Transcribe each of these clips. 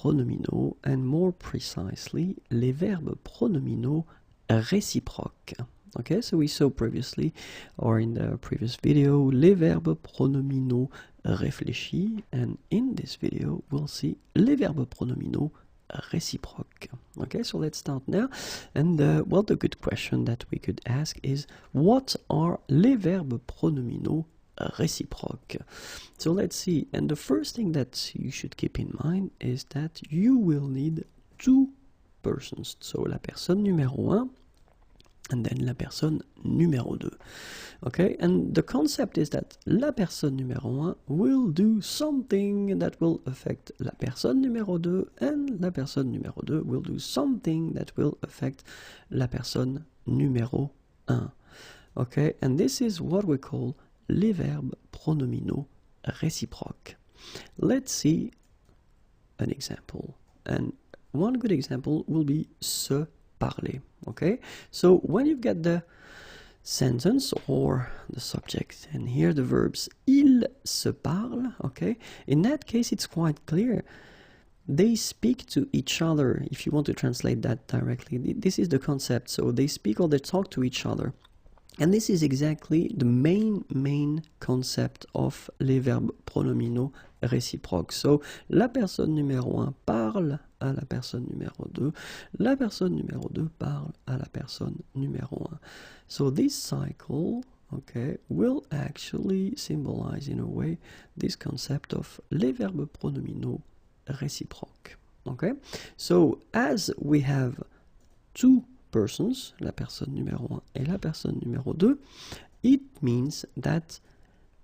pronominaux, and more precisely, les verbes pronominaux réciproques. Okay, so we saw previously, or in the previous video, les verbes pronominaux réfléchis, and in this video, we'll see les verbes pronominaux réciproques. Okay, so let's start now. And well, the good question that we could ask is, what are les verbes pronominaux réciproques? So let's see. And the first thing that you should keep in mind is that you will need two persons. So la personne numéro un, and then la personne numéro deux. Okay, and the concept is that la personne numéro un will do something that will affect la personne numéro deux, and la personne numéro deux will do something that will affect la personne numéro un. Okay, and this is what we call les verbes pronominaux réciproques. Let's see an example, and one good example will be se parler. Okay, so when you've got the sentence or the subject and here the verbs ils se parlent, okay, in that case it's quite clear. They speak to each other, if you want to translate that directly. This is the concept. So they speak or they talk to each other. And this is exactly the main concept of les verbes pronominaux réciproques. So, la personne numéro 1 parle à la personne numéro 2. La personne numéro 2 parle à la personne numéro 1. So, this cycle, okay, will actually symbolize in a way this concept of les verbes pronominaux réciproques. Okay? So, as we have two persons, la personne numéro 1 et la personne numéro 2, it means that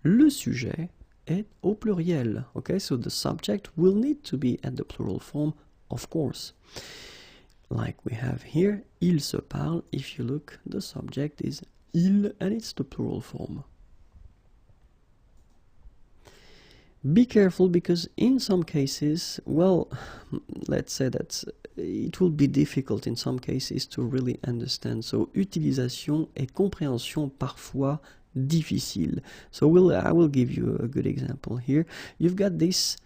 le sujet est au pluriel. Okay, so the subject will need to be at the plural form, of course. Like we have here, ils se parlent. If you look, the subject is il and it's the plural form. Be careful because in some cases, well, let's say that it will be difficult in some cases to really understand. So, utilisation et compréhension parfois difficile. So, I will give you a good example here. You've got this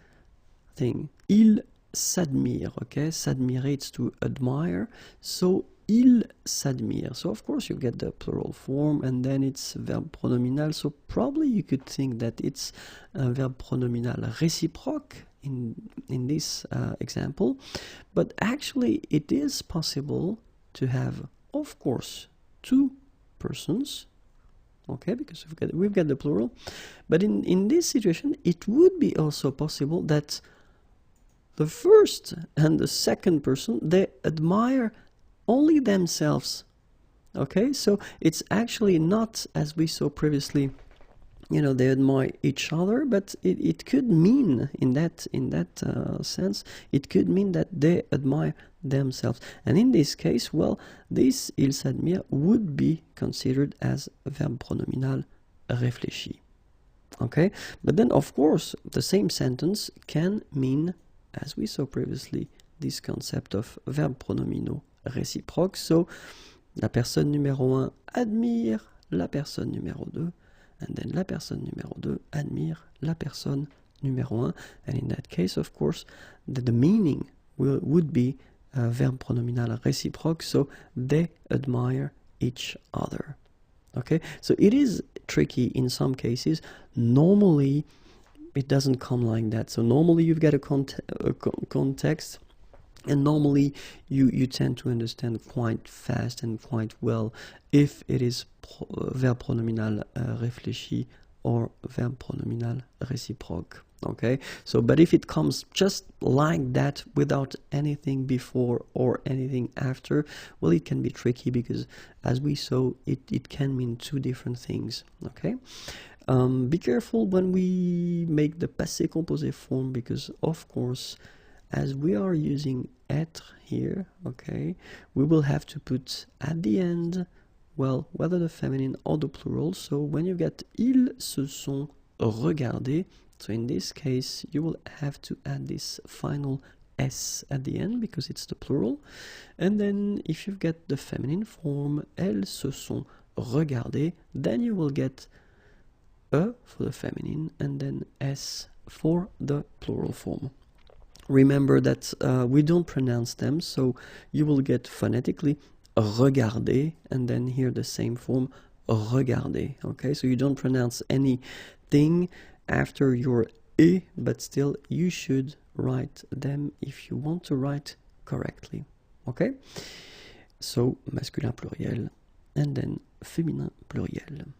thing. Il s'admire, okay? S'admirer, it's to admire. So, il s'admire. So, of course, you get the plural form and then it's verb pronominal. So, probably you could think that it's a verb pronominal réciproque in this example. But actually, it is possible to have, of course, two persons. Okay, because we've got the plural. But in this situation, it would be also possible that the first and the second person, they admire only themselves. Okay, so it's actually not, as we saw previously, you know, they admire each other, but it could mean in that sense, it could mean that they admire themselves. And in this case, well, this il s'admire would be considered as a verb pronominal réfléchi. Okay, but then of course the same sentence can mean, as we saw previously, this concept of verb pronominaux réciproques. So, la personne numéro 1 admire la personne numéro 2, and then la personne numéro 2 admire la personne numéro 1. And in that case, of course, the meaning would be verb pronominal réciproque, so they admire each other. Okay, so it is tricky in some cases. Normally, it doesn't come like that. So normally you've got a context, and normally you tend to understand quite fast and quite well if it is verb pronominal réfléchi or verb pronominal réciproque. Okay, so but if it comes just like that without anything before or anything after, well, it can be tricky because, as we saw, it can mean two different things. Okay, be careful when we make the passé composé form, because of course, as we are using être here, okay, we will have to put at the end, well, whether the feminine or the plural. So when you get ils se sont regardés, so in this case you will have to add this final s at the end because it's the plural. And then if you get the feminine form, elles se sont regardées, then you will get e for the feminine and then s for the plural form. Remember that we don't pronounce them, so you will get phonetically regarder, and then here the same form, regarder. Okay, so you don't pronounce anything after your e, but still you should write them if you want to write correctly. Okay, so masculin pluriel and then féminin pluriel.